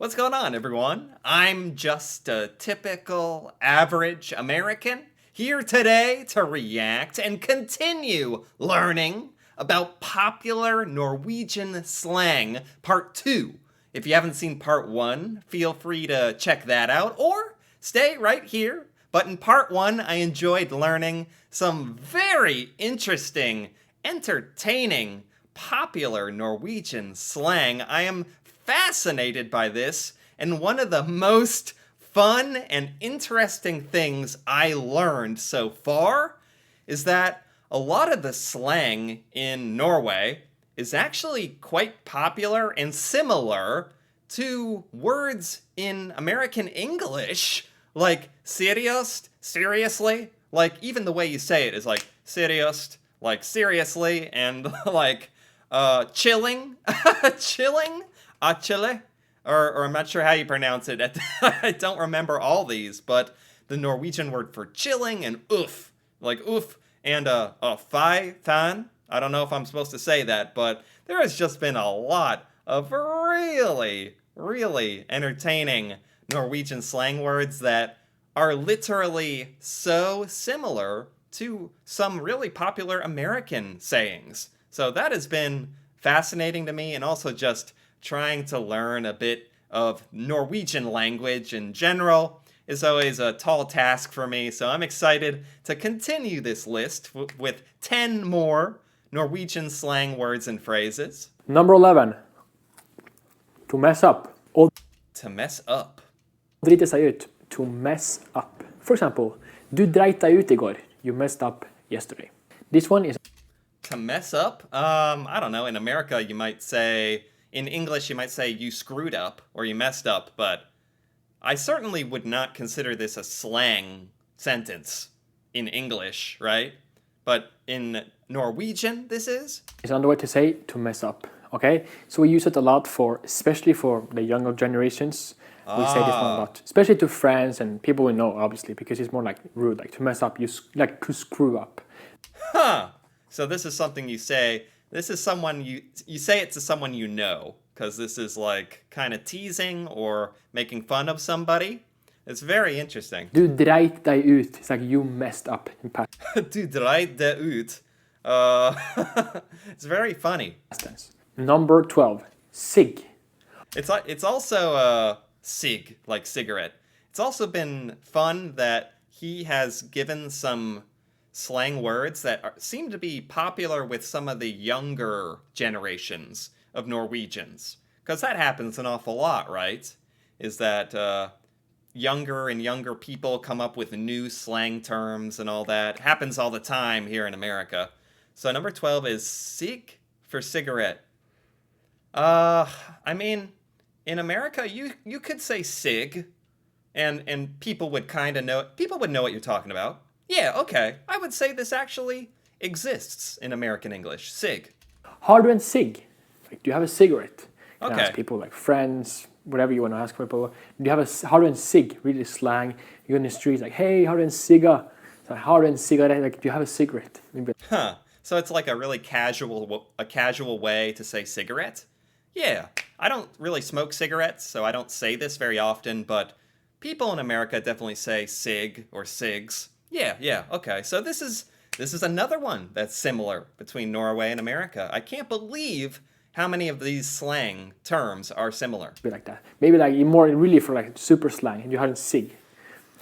What's going on, everyone? I'm just a typical, average American here today to react and continue learning about popular Norwegian slang part 2. If you haven't seen part 1, feel free to check that out or stay right here. But in part 1, I enjoyed learning some very interesting, entertaining, popular Norwegian slang. I am fascinated by this, and one of the most fun and interesting things I learned so far is that a lot of the slang in Norway is actually quite popular and similar to words in American English, like seriøst, seriously. Like, even the way you say it is like seriøst, like seriously, and like chilling, chilling, chile, or I'm not sure how you pronounce it. I don't remember all these, but the Norwegian word for chilling and oof, like oof, and fy, fan. I don't know if I'm supposed to say that, but there has just been a lot of really, really entertaining Norwegian slang words that are literally so similar to some really popular American sayings. So that has been fascinating to me, and also just trying to learn a bit of Norwegian language in general is always a tall task for me. So I'm excited to continue this list with 10 more Norwegian slang words and phrases. Number 11. To mess up. Å To mess up. drite seg ut. To mess up. For example, du dreit deg ut I går. You messed up yesterday. This one is To mess up? I don't know. In America, you might say, in English, you might say you screwed up or you messed up, but I certainly would not consider this a slang sentence in English, right? But in Norwegian, this is? another way to say to mess up. Okay? So we use it a lot for, especially for the younger generations. We say this one a lot, especially to friends and people we know, obviously, because it's more like rude, like to mess up, like to screw up. Huh. So this is something you say, this is someone you say it to someone you know, because this is like kind of teasing or making fun of somebody. It's very interesting. Du dreit deg ut. It's like you messed up in past Du dreit det ut. It's very funny. tense. Number 12. Sig. It's also sig, like cigarette. It's also been fun that he has given some slang words that seem to be popular with some of the younger generations of Norwegians. Because that happens an awful lot, right? Is that younger and younger people come up with new slang terms and all that. Happens all the time here in America. So number 12 is sig for cigarette. I mean, in America, you could say sig, and people would kind of know, people would know what you're talking about. Yeah, okay. I would say this actually exists in American English. Sig. Har du en cig? Like, do you have a cigarette? You can Okay. ask people, like friends, whatever you want to ask people. Do you have har du en cig? Really slang. You're in the streets, like, hey, har du en ciga? So, har du en cigarette? Like, do you have a cigarette? Maybe. Huh. So it's like a really casual way to say cigarette? Yeah. I don't really smoke cigarettes, so I don't say this very often, but people in America definitely say sig or cigs. Yeah, okay. So this is another one that's similar between Norway and America. I can't believe how many of these slang terms are similar. Be like that. Maybe like more really for like super slang. You har en cig.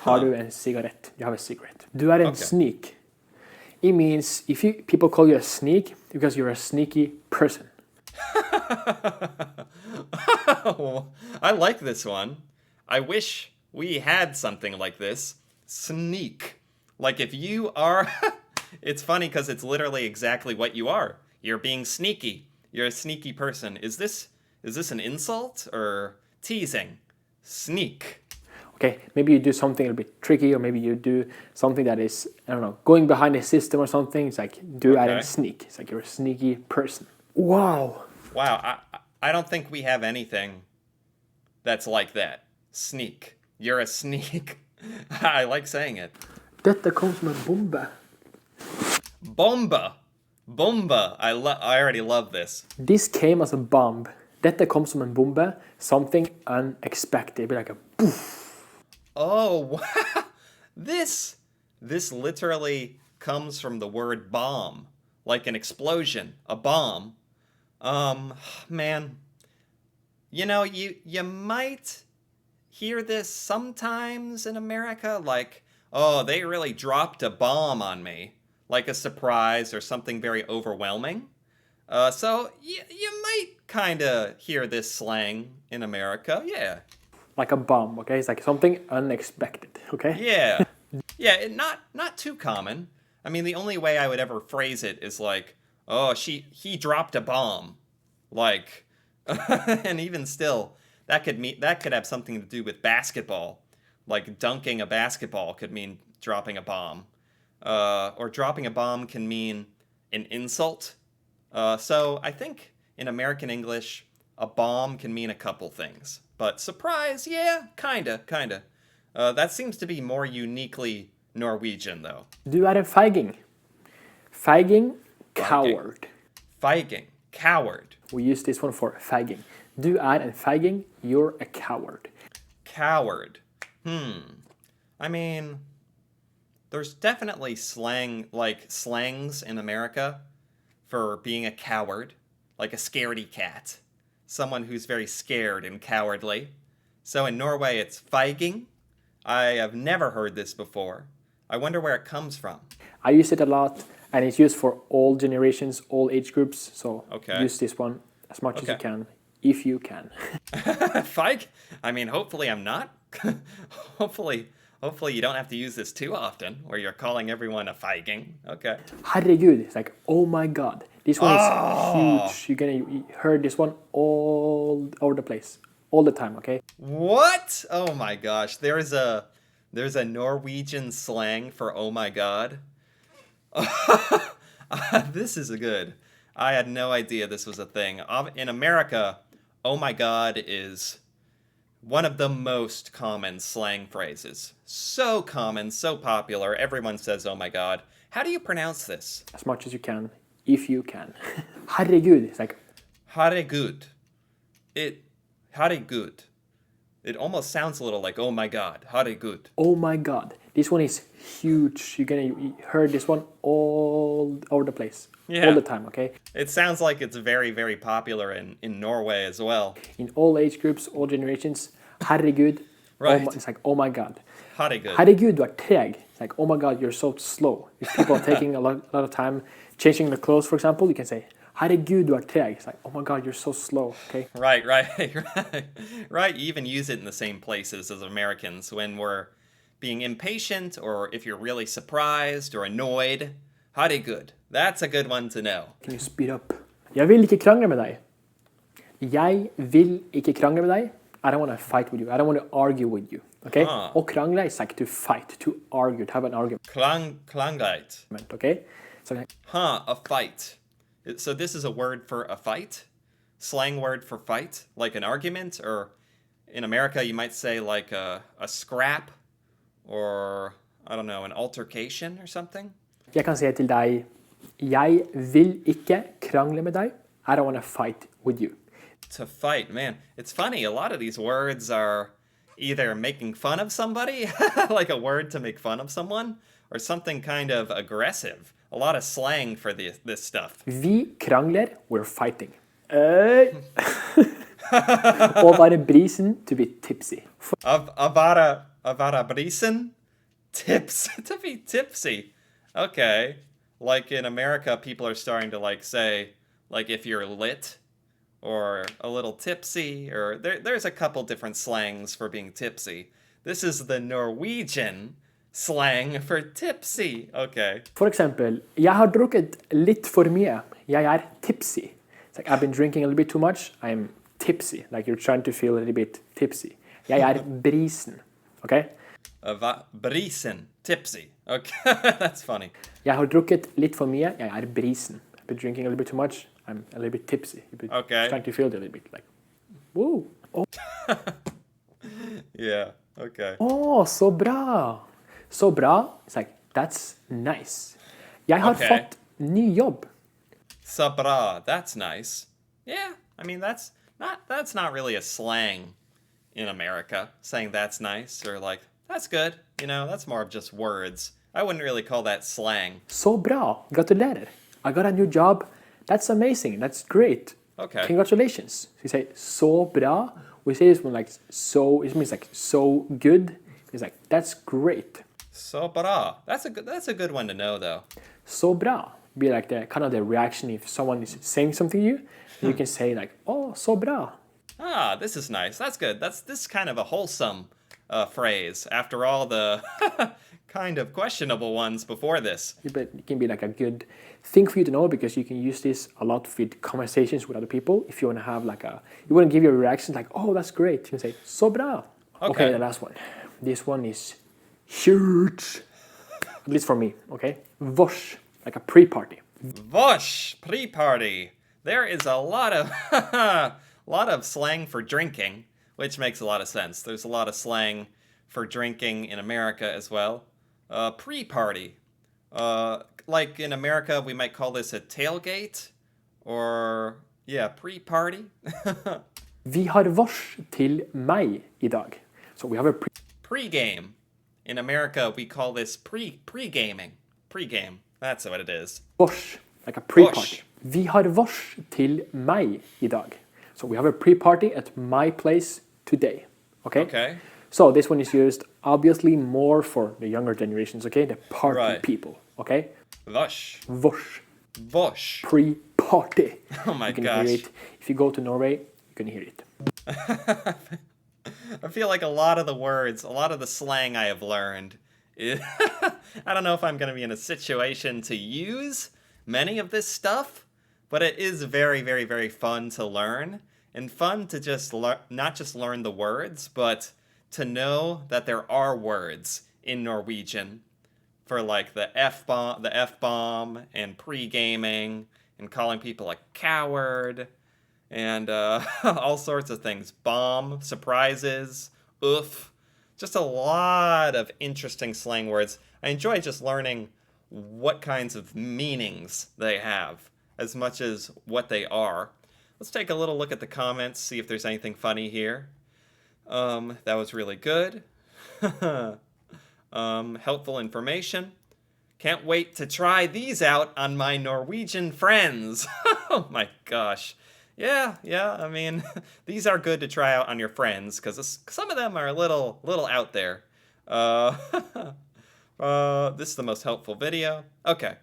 Har du en cigarette? You have a cigarette. Du är en sneak. It means if people call you a sneak because you're a sneaky person. I like this one. I wish we had something like this. Sneak. Like if you are... It's funny because it's literally exactly what you are. You're being sneaky. You're a sneaky person. Is this an insult or teasing? Sneak. Okay, maybe you do something a bit tricky, or maybe you do something that is, I don't know, going behind the system or something. It's like, du är en sneak. It's like you're a sneaky person. Wow. Wow, I don't think we have anything that's like that. Sneak. You're a sneak. I like saying it. Detta kom som en bombe. Bomba. Bomba. I already love this. This came as a bomb. Dette kom som en bombe. Something unexpected. It'd be like a poof. Oh, wow. This literally comes from the word bomb, like an explosion, a bomb. Man, you know, you might hear this sometimes in America, like, oh, they really dropped a bomb on me, like a surprise or something very overwhelming. So you might kind of hear this slang in America, yeah. Like a bomb, okay? It's like something unexpected, okay? Yeah. Yeah, not too common. I mean, the only way I would ever phrase it is like, oh, he dropped a bomb. Like and even still, that could have something to do with basketball. Like dunking a basketball could mean dropping a bomb. Or dropping a bomb can mean an insult. So I think in American English, a bomb can mean a couple things. But surprise, yeah, kinda. That seems to be more uniquely Norwegian, though. Du är en feiging. Feiging, coward. Feiging, coward. We use this one for feiging. Du är en feiging, you're a coward. Coward. I mean, there's definitely slangs in America for being a coward, like a scaredy cat. Someone who's very scared and cowardly. So in Norway, it's feiging. I have never heard this before. I wonder where it comes from. I use it a lot, and it's used for all generations, all age groups. So use this one as much as you can, if you can. Feig? I mean, hopefully I'm not. hopefully you don't have to use this too often, where you're calling everyone a feiging. Okay. Herregud, it's like, oh my god. This one is huge. You heard this one all over the place, all the time, okay? What? Oh my gosh. There's a Norwegian slang for oh my god. This is good. I had no idea this was a thing. In America, oh my god is one of the most common slang phrases. So common, so popular. Everyone says oh my god. How do you pronounce this? As much as you can, if you can. Herregud, it's like... Herregud. Herregud. It almost sounds a little like, oh my god, herregud. Oh my god. This one is huge. You heard this one all over the place. Yeah. All the time, okay? It sounds like it's very, very popular in Norway as well. In all age groups, all generations. Herregud. Right. It's like, oh my god. Herregud. Herregud, du er treg. It's like, oh my god, you're so slow. If people are taking a lot of time changing the clothes, for example, you can say, herregud, du er treg. It's like, oh my god, you're so slow, okay? Right. Right, you even use it in the same places as Americans when we're being impatient or if you're really surprised or annoyed. Herregud. That's a good one to know. Can you speed up? Jeg vil ikke krangle med deg. Jeg vil ikke krangle med deg. I don't want to fight with you. I don't want to argue with you. Okay? Og krangle is like to fight, to argue, to have an argument. Klangleit. Okay? So, a fight. So this is a word for a fight? Slang word for fight? Like an argument? Or in America, you might say like a scrap? Or, I don't know, an altercation or something? Jeg kan si til deg, jeg vil ikke krangle med deg. I don't want to fight with you. To fight, man. It's funny, a lot of these words are either making fun of somebody, like a word to make fun of someone, or something kind of aggressive. A lot of slang for this stuff. Vi krangler, we're fighting. Og være brisen, to be tipsy. Avara brisen? Tips, to be tipsy. Okay. Like in America, people are starting to like say, like if you're lit, or a little tipsy, or there's a couple different slangs for being tipsy. This is the Norwegian slang for tipsy. Okay. For eksempel, jeg har drukket litt for mye. Jeg er tipsy. It's like I've been drinking a little bit too much. I'm tipsy. Like you're trying to feel a little bit tipsy. Jeg er brisen. Okay? Brisen. Tipsy. Okay, that's funny. Jeg har drukket litt for mye. Jeg er brisen. I've been drinking a little bit too much. I'm a little bit tipsy. Okay. Trying to feel it a little bit. Like, woo. Oh. Yeah, okay. Oh, så bra. Så bra. It's like, that's nice. Jeg har fått ny jobb. Så bra. That's nice. Yeah, I mean, that's That's not really a slang in America, saying that's nice or like, that's good. You know, that's more of just words. I wouldn't really call that slang. Så bra, gratulerer. I got a new job. That's amazing. That's great. Okay. Congratulations. So you say så bra. We say this one like so. It means like so good. It's like that's great. So bra. That's a good one to know though. Så bra. Be like the kind of the reaction if someone is saying something to you. You can say like oh så bra. Ah, this is nice. That's good. This is kind of a wholesome phrase after all the kind of questionable ones before this. But it can be like a good thing for you to know because you can use this a lot with conversations with other people. If you want to have like you want to give your reaction like, oh, that's great. You can say, så bra. Okay, the last one. This one is huge. At least for me, okay? Vårs, like a pre-party. Vosh, pre-party. There is a lot of lot of slang for drinking, which makes a lot of sense. There's a lot of slang for drinking in America as well. Pre-party. Like in America, we might call this a tailgate, or yeah, pre-party. Vi har vårs till mig idag. So we have a Pre-game. In America, we call this pre-gaming. Pre-game. That's what it is. vårs, like a pre-party. Vårs. Vi har vårs till mig idag. So we have a pre-party at my place today. Okay? Okay. So this one is used obviously more for the younger generations, okay? The party people, okay? Vosh. Vårs, Vosh. pre-party. Oh my You can gosh. hear it. If you go to Norway, you can hear it. I feel like a lot of the words, a lot of the slang I have learned, I don't know if I'm going to be in a situation to use many of this stuff, but it is very, very, very fun to learn, and fun to just not just learn the words, but to know that there are words in Norwegian for like the F-bomb and pre-gaming and calling people a coward and all sorts of things. Bomb, surprises, oof. Just a lot of interesting slang words. I enjoy just learning what kinds of meanings they have as much as what they are. Let's take a little look at the comments, see if there's anything funny here. That was really good. Helpful information. Can't wait to try these out on my Norwegian friends. Oh my gosh. Yeah, I mean, these are good to try out on your friends, because some of them are a little out there. This is the most helpful video. Okay,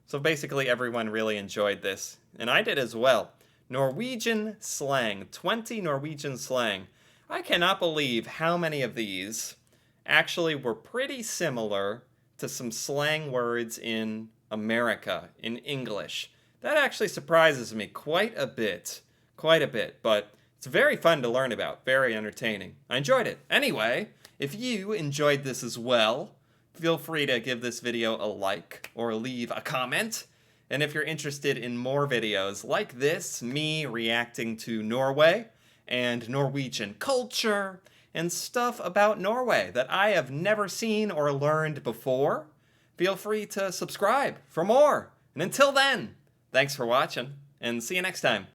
so basically everyone really enjoyed this, and I did as well. Norwegian slang, 20 Norwegian slang. I cannot believe how many of these actually were pretty similar to some slang words in America, in English. That actually surprises me quite a bit, but it's very fun to learn about, very entertaining. I enjoyed it. Anyway, if you enjoyed this as well, feel free to give this video a like or leave a comment. And if you're interested in more videos like this, me reacting to Norway and Norwegian culture and stuff about Norway that I have never seen or learned before, feel free to subscribe for more. And until then, thanks for watching, and see you next time.